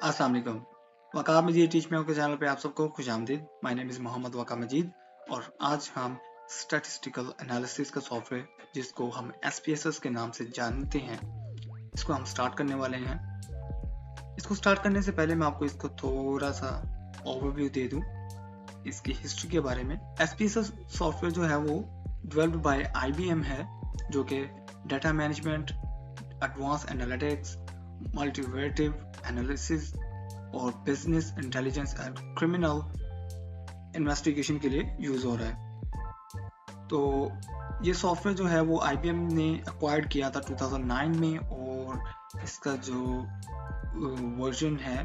अस्सलाम वालेकुम। वक़ार मजीद टीच में के चैनल पे आप सबको खुशामदीद। माय नेम इज़ मोहम्मद वक़ार मजीद और आज हम स्टैटिस्टिकल एनालिसिस का सॉफ्टवेयर जिसको हम SPSS के नाम से जानते हैं, इसको हम स्टार्ट करने वाले हैं। इसको स्टार्ट करने से पहले मैं आपको इसको थोड़ा-सा ओवरव्यू दे दूँ इसकी हिस्ट्री के बारे में। SPSS सॉफ्टवेयर जो है वो डेवलप्ड बाय IBM है, जो कि data management, advance analytics, multivariative analysis और business intelligence and criminal investigation के लिए यूज हो रहा है। तो ये सॉफ्टवेयर जो है वो IBM ने एक्वायर्ड किया था 2009 में और इसका जो वर्जन है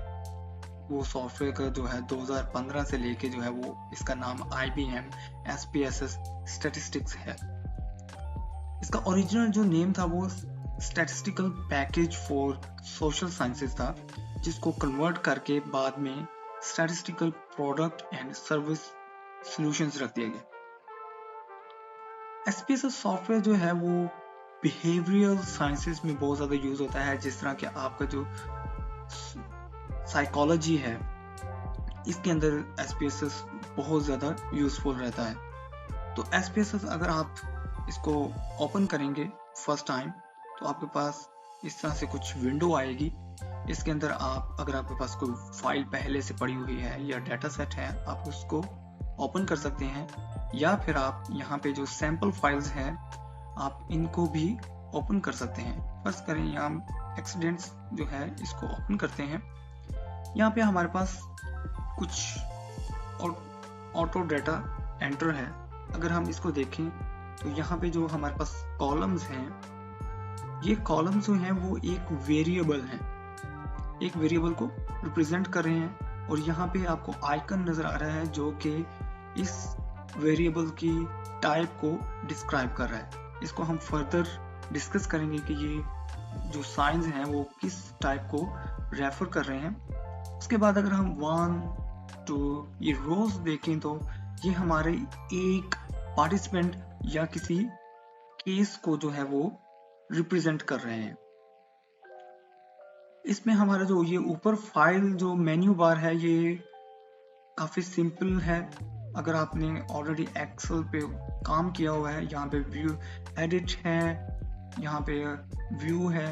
वो सॉफ्टवेयर का जो है 2015 से लेके जो है वो इसका नाम IBM SPSS स्टैटिस्टिक्स है। इसका ओरिजिनल जो नेम था वो statistical package for social sciences था, जिसको कन्वर्ट करके बाद में statistical product and service solutions रख दिया गया। SPSS सॉफ्टवेयर जो है वो बिहेवियरल साइंसेस में बहुत ज़्यादा यूज होता है, जिस तरह के आपका जो साइकोलॉजी है इसके अंदर SPSS बहुत ज़्यादा यूजफुल रहता है। तो SPSS अगर आप इसको ओपन करेंगे फर्स्ट टाइम तो आपके पास इस तरह से कुछ विंडो आएगी। इसके अंदर आप अगर आपके पास कोई फाइल पहले से पड़ी हुई है या डाटा सेट है आप उसको ओपन कर सकते हैं, या फिर आप यहाँ पे जो सैम्पल फाइल्स हैं आप इनको भी ओपन कर सकते हैं। फर्ज करें यहाँ एक्सीडेंट्स जो है इसको ओपन करते हैं। यहाँ पे हमारे पास कुछ ऑटो डाटा एंटर है। अगर हम इसको देखें तो यहाँ पे जो हमारे पास कॉलम्स हैं, ये कॉलम्स जो हैं वो एक वेरिएबल हैं, एक वेरिएबल को रिप्रेजेंट कर रहे हैं और यहाँ पे आपको आइकन नजर आ रहा है जो कि इस वेरिएबल की टाइप को डिस्क्राइब कर रहा है। इसको हम फर्दर डिस्कस करेंगे कि ये जो साइंस हैं वो किस टाइप को रेफर कर रहे हैं। उसके बाद अगर हम 1 2 ये रोज देखें तो ये हमारे एक पार्टिसिपेंट या किसी केस को जो है वो रिप्रेजेंट कर रहे हैं। इसमें हमारा जो ये ऊपर फाइल जो मेन्यू बार है ये काफी सिंपल है। अगर आपने ऑलरेडी एक्सेल पे काम किया हुआ है, यहाँ पे व्यू एडिट है, यहाँ पे व्यू है,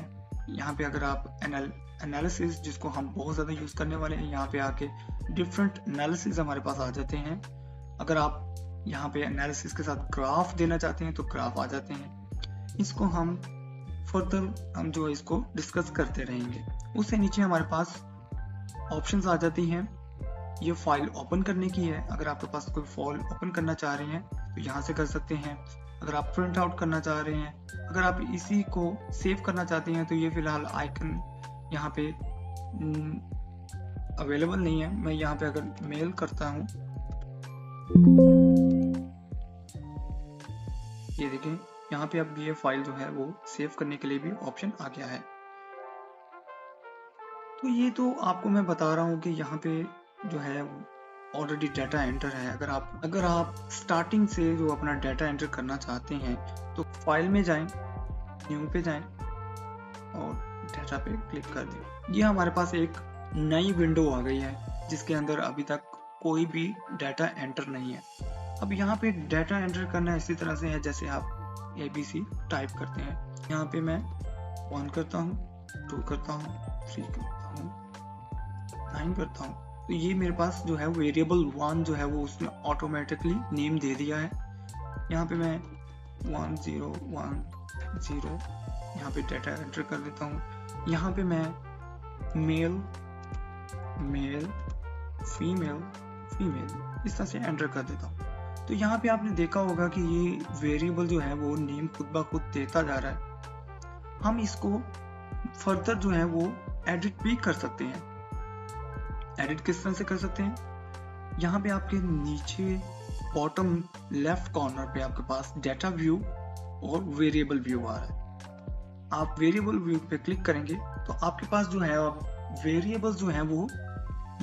यहाँ पे अगर आप एनालिसिस जिसको हम बहुत ज़्यादा यूज़ करने वाले हैं, यहाँ पे आके डिफरेंट एनालिसिस हमारे पास आ जाते हैं। अगर आप यहाँ पे एनालिसिस के साथ ग्राफ देना चाहते हैं तो ग्राफ आ जाते हैं। इसको हम फर्दर हम जो इसको डिस्कस करते रहेंगे। उससे नीचे हमारे पास ऑप्शंस आ जाती हैं। ये फाइल ओपन करने की है। अगर आपके पास कोई फाइल ओपन करना चाह रहे हैं तो यहाँ से कर सकते हैं। अगर आप प्रिंट आउट करना चाह रहे हैं, अगर आप इसी को सेव करना चाहते हैं तो ये फिलहाल आइकन यहाँ पे अवेलेबल नहीं है। मैं यहाँ पे अगर मेल करता हूँ, ये देखें यहाँ पे अब ये फाइल जो है वो सेव करने के लिए भी ऑप्शन आ गया है। तो ये तो आपको मैं बता रहा हूँ कि यहाँ पे जो है ऑलरेडी डाटा एंटर है। अगर आप स्टार्टिंग से जो अपना डाटा एंटर करना चाहते हैं तो फाइल में जाएं, न्यू पे जाएं और डाटा पे क्लिक कर दें। ये हमारे पास एक नई विंडो आ गई है जिसके अंदर अभी तक कोई भी डाटा एंटर नहीं है। अब यहाँ पे डाटा एंटर करना इसी तरह से है जैसे आप ABC टाइप करते हैं। यहाँ पे मैं 1 करता हूँ, 2 करता हूँ, 3 करता हूँ, 9 करता हूँ। तो ये मेरे पास जो है वेरिएबल 1 जो है वो उसने ऑटोमेटिकली नेम दे दिया है। यहाँ पे मैं 1 0 1 0 यहाँ पे डाटा एंटर कर देता हूँ। यहाँ पे मैं मेल मेल फीमेल फीमेल इस तरह से एंटर कर देता हूँ। तो यहाँ पे आपने देखा होगा कि ये वेरिएबल जो है वो नेम खुद ब खुद देता जा रहा है। हम इसको फर्दर जो है वो एडिट भी कर सकते हैं। एडिट किस तरह से कर सकते हैं? यहाँ पे आपके नीचे बॉटम लेफ्ट कॉर्नर पे आपके पास डाटा व्यू और वेरिएबल व्यू आ रहा है। आप वेरिएबल व्यू पे क्लिक करेंगे तो आपके पास जो है वेरिएबल्स जो हैं वो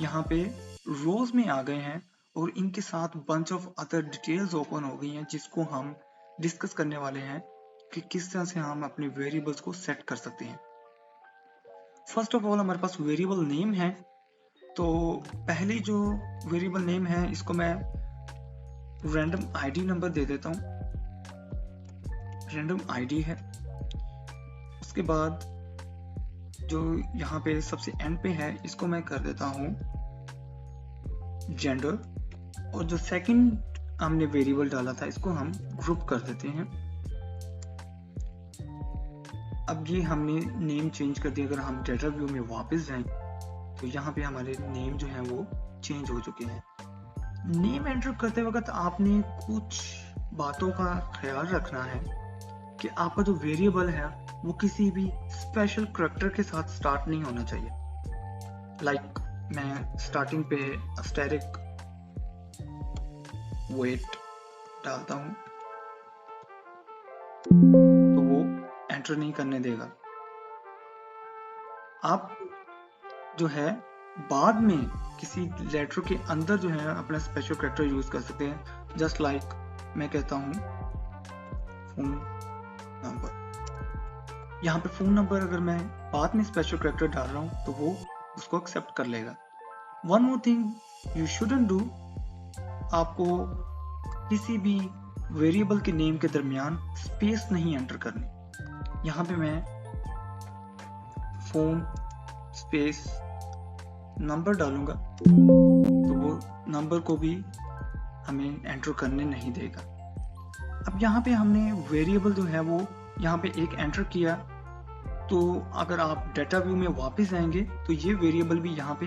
यहाँ पे रोज में आ गए हैं और इनके साथ bunch of other details open हो गई हैं, जिसको हम डिस्कस करने वाले हैं कि किस तरह से हम अपने वेरिएबल्स को सेट कर सकते हैं। फर्स्ट ऑफ ऑल हमारे पास वेरिएबल नेम है तो पहली जो वेरिएबल नेम है इसको मैं रैंडम आईडी नंबर दे देता हूँ, रैंडम आईडी है। उसके बाद जो यहाँ पे सबसे एंड पे है इसको मैं कर देता हूँ जेंडर, और जो सेकंड हमने वेरिएबल डाला था इसको हम ग्रुप कर देते हैं। अब ये हमने नेम चेंज कर दिया। अगर हम डेटा व्यू में वापस जाएं तो यहाँ पे हमारे नेम जो है वो चेंज हो चुके हैं। नेम एंटर करते वक्त आपने कुछ बातों का ख्याल रखना है कि आपका जो वेरिएबल है वो किसी भी स्पेशल करैक्टर के साथ स्टार्ट नहीं होना चाहिए। लाइक मैं स्टार्टिंग पे अस्टेरिक वेट डालता हूँ तो वो एंटर नहीं करने देगा। आप जो है बाद में किसी लेटर के अंदर जो है अपना स्पेशल कैरेक्टर यूज कर सकते हैं। जस्ट लाइक मैं कहता हूँ फोन नंबर। यहाँ पे फोन नंबर अगर मैं बाद में स्पेशल कैरेक्टर डाल रहा हूँ तो वो उसको एक्सेप्ट कर लेगा। One more thing you shouldn't do, आपको किसी भी वेरिएबल के नेम के दरमियान स्पेस नहीं एंटर करनी। यहाँ पे मैं फोन स्पेस नंबर डालूंगा तो वो नंबर को भी हमें एंटर करने नहीं देगा। अब यहाँ पे हमने वेरिएबल जो है वो यहाँ पे एक एंटर किया, तो अगर आप डेटा व्यू में वापस आएंगे तो ये वेरिएबल भी यहाँ पे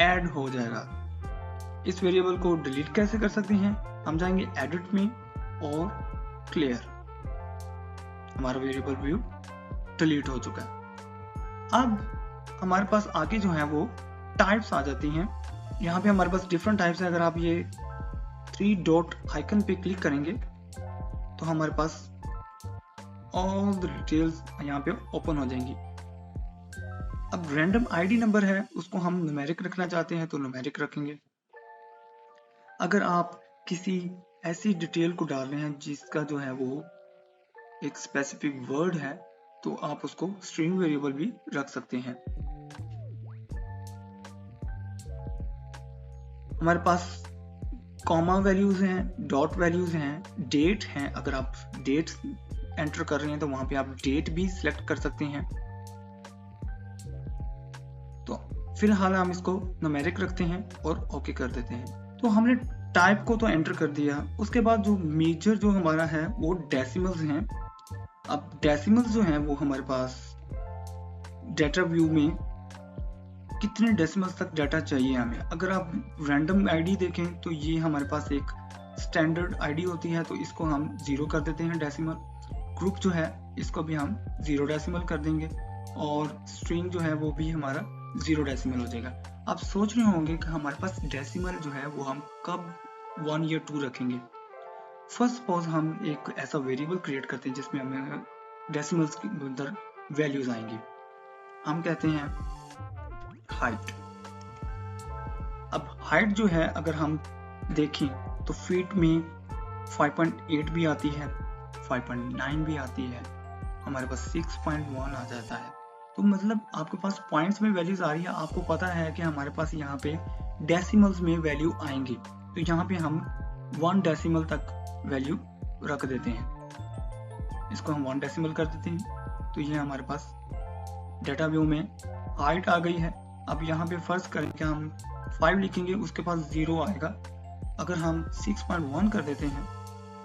ऐड हो जाएगा। इस वेरिएबल को डिलीट कैसे कर सकते हैं, हम जाएंगे एडिट में और क्लियर, हमारा वेरिएबल व्यू डिलीट हो चुका है। अब हमारे पास आगे जो है वो टाइप्स आ जाती हैं। यहाँ पे हमारे पास डिफरेंट टाइप्स है। अगर आप ये 3 डॉट आइकन पे क्लिक करेंगे तो हमारे पास ऑल द डिटेल्स यहाँ पे ओपन हो जाएंगी। अब रैंडम आईडी नंबर है, उसको हम न्यूमेरिक रखना चाहते हैं तो न्यूमेरिक रखेंगे। अगर आप किसी ऐसी डिटेल को डाल रहे हैं जिसका जो है वो एक स्पेसिफिक वर्ड है तो आप उसको स्ट्रिंग वेरिएबल भी रख सकते हैं। हमारे पास कॉमा वैल्यूज हैं, डॉट वैल्यूज हैं, डेट हैं। अगर आप डेट एंटर कर रहे हैं तो वहां पे आप डेट भी सिलेक्ट कर सकते हैं। तो फिलहाल हम इसको न्यूमेरिक रखते हैं और ओके कर देते हैं। तो हमने टाइप को तो एंटर कर दिया। उसके बाद जो मेजर जो हमारा है वो डेसिमल्स हैं। अब डेसिमल्स जो हैं वो हमारे पास डेटा व्यू में कितने डेसिमल्स तक डाटा चाहिए हमें। अगर आप रैंडम आईडी देखें तो ये हमारे पास एक स्टैंडर्ड आईडी होती है, तो इसको हम 0 कर देते हैं डेसिमल। ग्रुप जो है इसको भी हम 0 डेसिमल कर देंगे और स्ट्रिंग जो है वो भी हमारा 0 डेसिमल हो जाएगा। आप सोच रहे होंगे कि हमारे पास डेसिमल जो है वो हम कब 1 या 2 रखेंगे। फर्स्ट सपोज हम एक ऐसा वेरिएबल क्रिएट करते हैं जिसमें हमें डेसिमल्स के अंदर वैल्यूज आएंगी। हम कहते हैं हाइट। अब हाइट जो है अगर हम देखें तो फीट में 5.8 भी आती है, 5.9 भी आती है, हमारे पास 6.1 आ जाता है। तो मतलब आपके पास पॉइंट्स में वैल्यूज आ रही है, आपको पता है कि हमारे पास यहाँ पे डेसिमल्स में वैल्यू आएंगी, तो यहाँ पे हम 1 डेसिमल तक वैल्यू रख देते हैं। इसको हम 1 डेसिमल कर देते हैं। तो ये हमारे पास डेटा व्यू में हाइट आ गई है। अब यहाँ पे फर्ज करें कि हम 5 लिखेंगे, उसके पास 0 आएगा। अगर हम 6.1 कर देते हैं,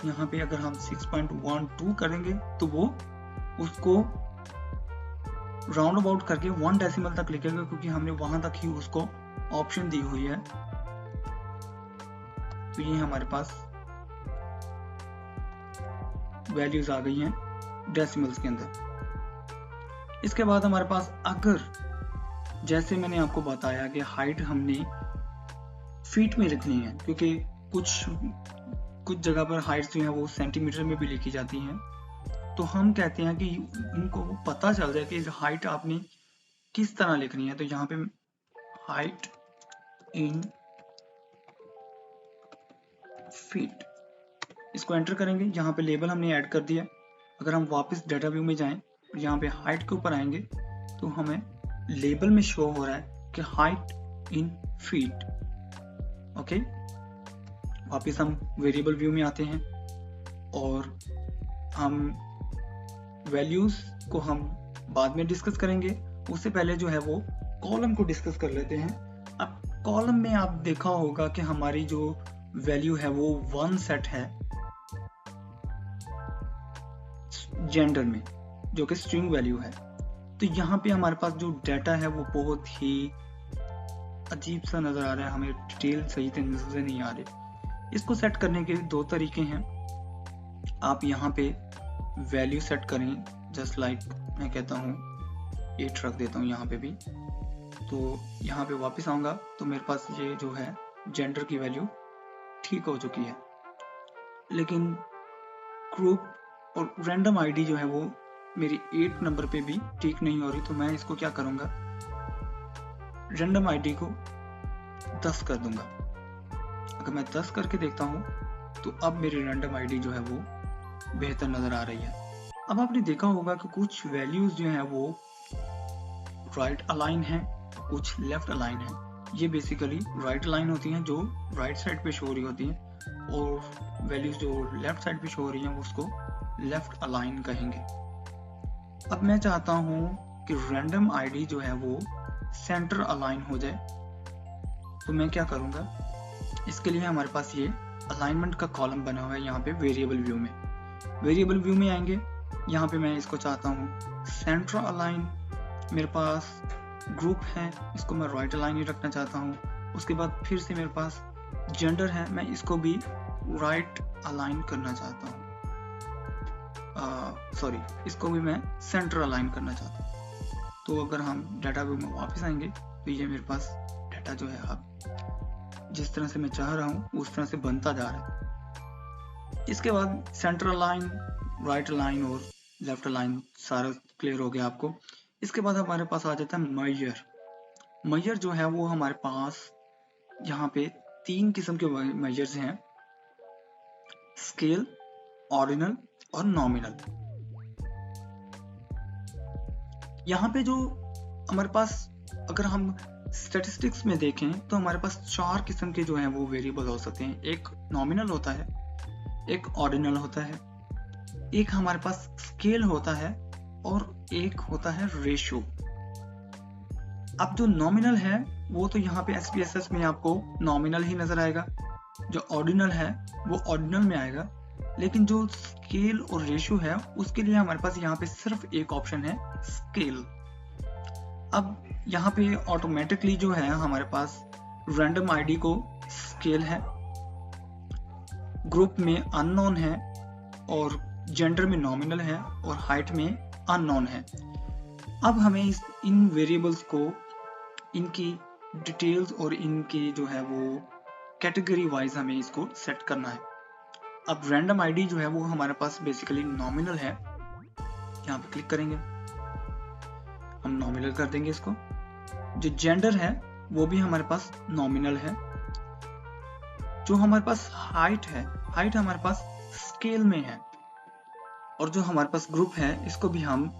यहाँ पे अगर हम 6.12 करेंगे तो वो उसको राउंड अबाउट करके 1 डेसिमल तक लिखेगा, क्योंकि हमने वहां तक ही उसको ऑप्शन दी हुई है। तो ये हमारे पास वैल्यूज आ गई हैं डेसिमल्स के अंदर। इसके बाद हमारे पास अगर जैसे मैंने आपको बताया कि हाइट हमने फीट में रखनी है, क्योंकि कुछ जगह पर हाइट जो है वो सेंटीमीटर में भी लिखी जाती हैं, तो हम कहते हैं कि उनको पता चल जाए कि हाइट आपने किस तरह लिखनी है। तो यहाँ पे हाइट इन फीट इसको एंटर करेंगे। यहाँ पे लेबल हमने ऐड कर दिया। अगर हम वापस डाटा व्यू में जाएं, यहाँ पे हाइट के ऊपर आएंगे तो हमें लेबल में शो हो रहा है कि हाइट इन फीट। ओके, वापस हम वेरिएबल व्यू में आते हैं और हम वैल्यूज को हम बाद में डिस्कस करेंगे। उससे पहले जो है वो कॉलम को डिस्कस कर लेते हैं। अब कॉलम में आप देखा होगा कि हमारी जो वैल्यू है वो 1 सेट है जेंडर में, जो कि स्ट्रिंग वैल्यू है। तो यहाँ पे हमारे पास जो डाटा है वो बहुत ही अजीब सा नजर आ रहा है, हमें डिटेल सही से नजर नहीं आ रही। इसको सेट करने के 2 तरीके हैं। आप यहाँ पे वैल्यू सेट करें, जस्ट लाइक मैं कहता हूँ 8 रख देता हूँ यहाँ पे भी। तो यहाँ पे वापस आऊंगा तो मेरे पास ये जो है जेंडर की वैल्यू ठीक हो चुकी है, लेकिन ग्रुप और रैंडम आईडी जो है वो मेरी 8 नंबर पे भी ठीक नहीं हो रही। तो मैं इसको क्या करूंगा, रैंडम आईडी को 10 कर दूंगा। अगर मैं 10 करके देखता हूँ तो अब मेरी रैंडम आईडी जो है वो बेहतर नजर आ रही है। अब आपने देखा होगा कि कुछ वैल्यूज जो है वो राइट अलाइन है, कुछ लेफ्ट अलाइन है। ये बेसिकली राइट अलाइन होती हैं जो राइट साइड पे शो हो रही होती हैं, और वैल्यूज जो लेफ्ट साइड पे शो हो रही हैं उसको लेफ्ट अलाइन कहेंगे। अब मैं चाहता हूँ कि रैंडम आईडी जो है वो सेंटर अलाइन हो जाए। तो मैं क्या करूँगा, इसके लिए हमारे पास ये अलाइनमेंट का कॉलम बना हुआ है यहाँ पे वेरिएबल व्यू में। वेरिएबल व्यू में आएंगे, यहाँ पे मैं इसको चाहता हूँ सेंटर अलाइन। मेरे पास ग्रुप है, इसको मैं राइट अलाइन ही रखना चाहता हूँ। उसके बाद फिर से मेरे पास जेंडर है, मैं इसको भी राइट अलाइन करना चाहता हूँ। सॉरी, इसको भी मैं सेंटर अलाइन करना चाहता हूँ। तो अगर हम डाटा व्यू में वापस आएंगे तो ये मेरे पास डाटा जो है अब जिस तरह से मैं चाह रहा हूँ उस तरह से बनता जा रहा है। इसके बाद सेंटर अलाइन, राइट अलाइन और लेफ्ट अलाइन सारा क्लियर हो गया आपको। इसके बाद हमारे पास आ जाता है मेजर। मेजर जो है वो हमारे पास यहाँ पे 3 किस्म के मेजर्स हैं, स्केल, ऑर्डिनल और नॉमिनल। यहाँ पे जो हमारे पास अगर हम स्टैटिस्टिक्स में देखें तो हमारे पास 4 किस्म के जो हैं वो वेरिएबल हो सकते हैं। एक नॉमिनल होता है, एक ऑर्डिनल होता है, एक हमारे पास स्केल होता है और एक होता है रेशियो। अब जो नॉमिनल है वो तो यहाँ पे SPSS में आपको नॉमिनल ही नजर आएगा, जो ऑर्डिनल है वो ऑर्डिनल में आएगा, लेकिन जो स्केल और रेशियो है उसके लिए हमारे पास यहाँ पे सिर्फ एक ऑप्शन है, स्केल। अब यहाँ पे ऑटोमेटिकली जो है हमारे पास रैंडम आईडी को स्केल है, ग्रुप में अननोन है और जेंडर में नॉमिनल है और हाइट में अननोन है। अब हमें इन वेरिएबल्स को, इनकी डिटेल्स और इनकी जो है वो कैटेगरी वाइज हमें इसको सेट करना है। अब रैंडम आईडी जो है वो हमारे पास बेसिकली नॉमिनल है, यहाँ पे क्लिक करेंगे, हम नॉमिनल कर देंगे इसको। जो जेंडर है वो भी हमारे पास नॉमिनल है। जो हमारे पास हाइट है, हाइट हमारे पास स्केल में है, और जो हमारे पास ग्रुप है इसको भी हम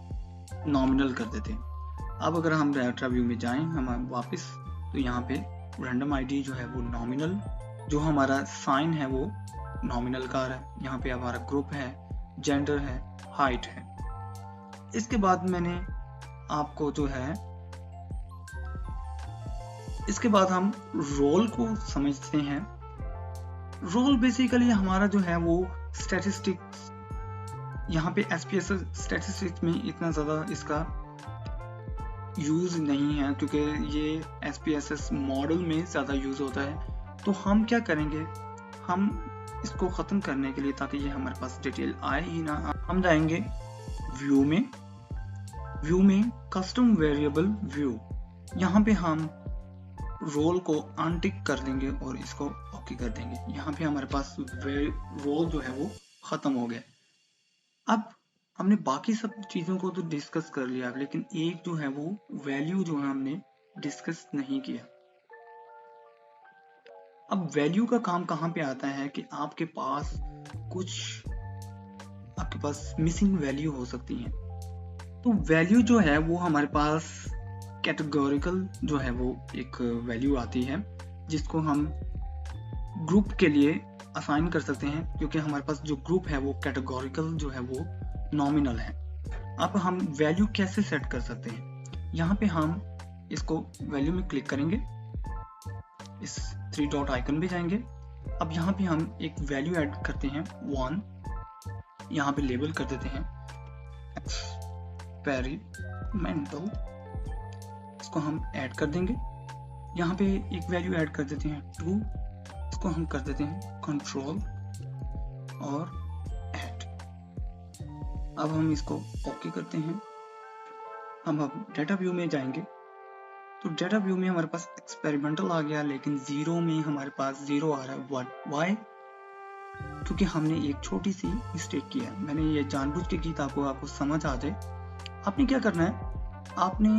नॉमिनल कर देते हैं। अब अगर हम डाटा व्यू में जाएं हम वापस, तो यहाँ पे रैंडम आईडी जो है वो नॉमिनल, जो हमारा साइन है वो नॉमिनल का है, यहाँ पे हमारा ग्रुप है, जेंडर है, हाइट है। इसके बाद मैंने आपको जो है, इसके बाद हम रोल को समझते हैं। रोल बेसिकली हमारा जो है वो स्टैटिस्टिक्स, यहाँ पे SPSS स्टैटिस्टिक्स में इतना ज़्यादा इसका यूज़ नहीं है क्योंकि ये SPSS मॉडल में ज़्यादा यूज़ होता है। तो हम क्या करेंगे, हम इसको ख़त्म करने के लिए, ताकि ये हमारे पास डिटेल आए ही ना, हम जाएंगे व्यू में, व्यू में कस्टम वेरिएबल व्यू, यहाँ पे हम रोल को अनटिक कर देंगे और इसको ओके कर देंगे। यहाँ पे हमारे पास रोल जो है वो ख़त्म हो गया। अब हमने बाकी सब चीज़ों को तो डिस्कस कर लिया, लेकिन एक जो है वो वैल्यू जो है हमने डिस्कस नहीं किया। अब वैल्यू का काम कहाँ पे आता है कि आपके पास मिसिंग वैल्यू हो सकती है। तो वैल्यू जो है वो हमारे पास कैटेगोरिकल जो है वो एक वैल्यू आती है जिसको हम ग्रुप के लिए असाइन कर सकते हैं, क्योंकि हमारे पास जो ग्रुप है वो कैटेगोरिकल जो है वो नॉमिनल है। अब हम वैल्यू कैसे सेट कर सकते हैं, यहाँ पे हम इसको वैल्यू में क्लिक करेंगे, इस 3 डॉट आइकन पे जाएंगे। अब यहाँ पे हम एक वैल्यू ऐड करते हैं 1, यहाँ पे लेबल कर देते हैं एक्सपेरिमेंटल, इसको हम ऐड कर देंगे। यहाँ पे एक वैल्यू ऐड कर देते हैं 2, इसको हम कर देते हैं कंट्रोल और ऐड। अब हम इसको ओके करते हैं। हम अब डेटा व्यू में जाएंगे तो डेटा व्यू में हमारे पास एक्सपेरिमेंटल आ गया, लेकिन 0 में हमारे पास 0 आ रहा है। वाई? क्योंकि हमने एक छोटी सी मिस्टेक की है। मैंने ये जानबूझ के की ताकि आपको समझ आ जाए। आपने क्या करना है, आपने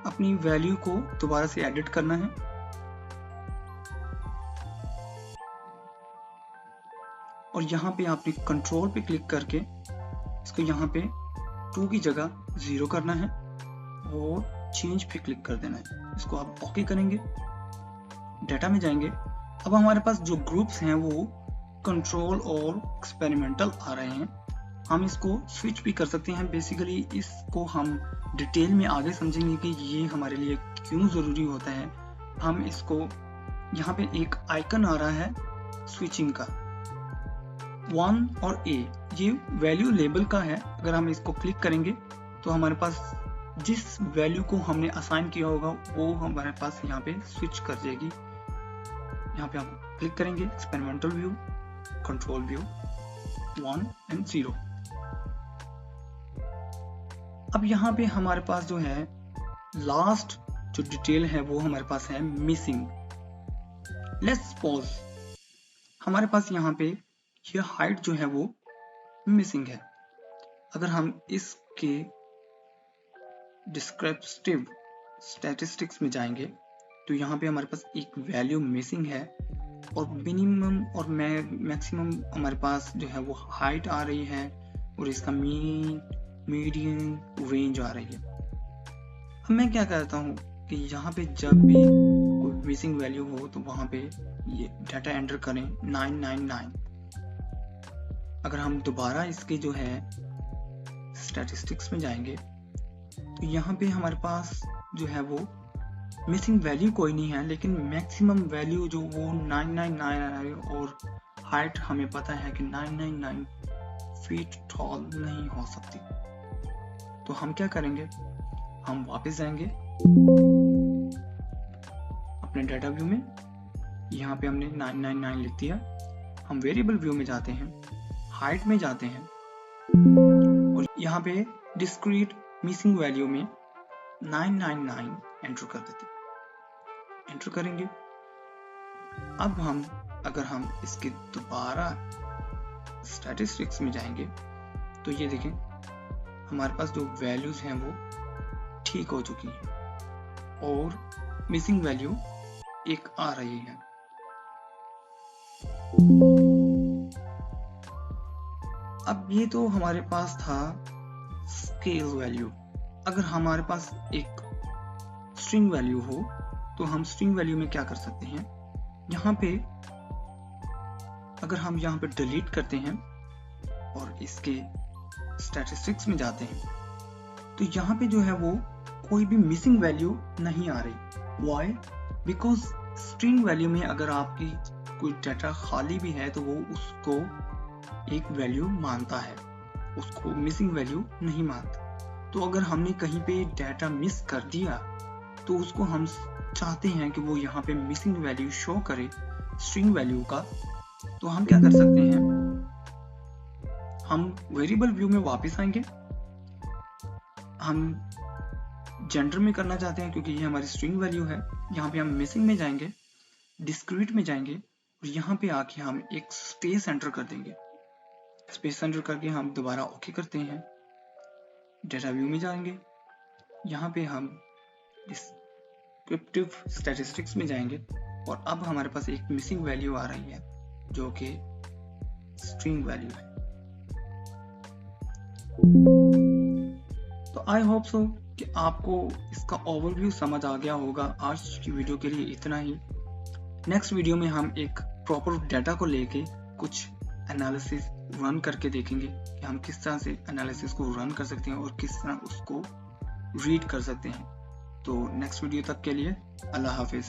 अपनी वैल्यू को दोबारा से एडिट करना है। और यहाँ पे आपने कंट्रोल पे क्लिक करके इसको यहाँ पे 2 की जगह 0 करना है और चेंज पे क्लिक कर देना है। इसको आप ओके करेंगे, डेटा में जाएंगे। अब हमारे पास जो ग्रुप्स हैं वो कंट्रोल और एक्सपेरिमेंटल आ रहे हैं। हम इसको स्विच भी कर सकते हैं। बेसिकली इसको हम डिटेल में आगे समझेंगे कि ये हमारे लिए क्यों ज़रूरी होता है। हम इसको यहाँ पे एक आइकन आ रहा है स्विचिंग का, 1 और A, ये वैल्यू लेबल का है। अगर हम इसको क्लिक करेंगे तो हमारे पास जिस वैल्यू को हमने असाइन किया होगा वो हमारे पास यहाँ पे स्विच कर जाएगी। यहाँ पे हम क्लिक करेंगे एक्सपेरिमेंटल व्यू, कंट्रोल व्यू, 1 और 0। अब यहाँ पे हमारे पास जो है लास्ट जो डिटेल है वो हमारे पास है मिसिंग। लेट्स सपोज हमारे पास यहाँ पे ये हाइट जो है वो मिसिंग है। अगर हम इसके डिस्क्रिप्टिव स्टैटिस्टिक्स में जाएंगे तो यहाँ पे हमारे पास एक वैल्यू मिसिंग है और मिनिमम और मैक्सिमम हमारे पास जो है वो हाइट आ रही है और इसका मीन, मीडियन, रेंज आ रही है। अब मैं क्या करता हूँ कि यहाँ पे जब भी कोई मिसिंग वैल्यू हो तो वहाँ पे ये डाटा एंटर करें 999। अगर हम दोबारा इसके जो है स्टैटिस्टिक्स में जाएंगे तो यहाँ पे हमारे पास जो है वो मिसिंग वैल्यू कोई नहीं है, लेकिन मैक्सिमम वैल्यू जो वो 999 है और हाइट हमें पता है कि 999 फीट टॉल नहीं हो सकती। तो हम क्या करेंगे, हम वापस जाएंगे अपने डाटा व्यू में। यहाँ पे हमने 999 लिख दिया। हम वेरिएबल व्यू में जाते हैं, हाइट में जाते हैं और यहाँ पे डिस्क्रीट मिसिंग वैल्यू में 999 एंटर कर देते हैं। एंटर करेंगे। अब हम अगर हम इसके दोबारा स्टैटिस्टिक्स में जाएंगे तो ये देखें हमारे पास जो वैल्यूज हैं वो ठीक हो चुकी हैं और मिसिंग वैल्यू एक आ रही है। अब ये तो हमारे पास था स्केल वैल्यू। अगर हमारे पास एक स्ट्रिंग वैल्यू हो तो हम स्ट्रिंग वैल्यू में क्या कर सकते हैं, यहाँ पे अगर हम यहाँ पे डिलीट करते हैं और इसके स्टैटिस्टिक्स में जाते हैं तो यहाँ पे जो है वो कोई भी मिसिंग वैल्यू नहीं आ रही। वाई? बिकॉज स्ट्रिंग वैल्यू में अगर आपकी कोई डाटा खाली भी है तो वो उसको एक वैल्यू मानता है, उसको मिसिंग वैल्यू नहीं मानता। तो अगर हमने कहीं पे डाटा मिस कर दिया तो उसको हम चाहते हैं कि वो यहाँ पे मिसिंग वैल्यू शो करे स्ट्रिंग वैल्यू का, तो हम क्या कर सकते हैं, हम वेरिएबल व्यू में वापस आएंगे। हम जेंडर में करना चाहते हैं क्योंकि ये हमारी स्ट्रिंग वैल्यू है। यहाँ पे हम मिसिंग में जाएंगे, डिस्क्रीट में जाएंगे और यहाँ पे आके हम एक स्पेस एंटर कर देंगे। स्पेस एंटर करके हम दोबारा ओके करते हैं। डेटा व्यू में जाएंगे, यहाँ पे हम डिस्क्रिप्टिव स्टैटिस्टिक्स में जाएंगे और अब हमारे पास एक मिसिंग वैल्यू आ रही है जो कि स्ट्रिंग वैल्यू है। तो आई होप सो कि आपको इसका ओवरव्यू समझ आ गया होगा। आज की वीडियो के लिए इतना ही। नेक्स्ट वीडियो में हम एक प्रॉपर डाटा को लेके कुछ एनालिसिस रन करके देखेंगे कि हम किस तरह से एनालिसिस को रन कर सकते हैं और किस तरह उसको रीड कर सकते हैं। तो नेक्स्ट वीडियो तक के लिए अल्लाह हाफिज़।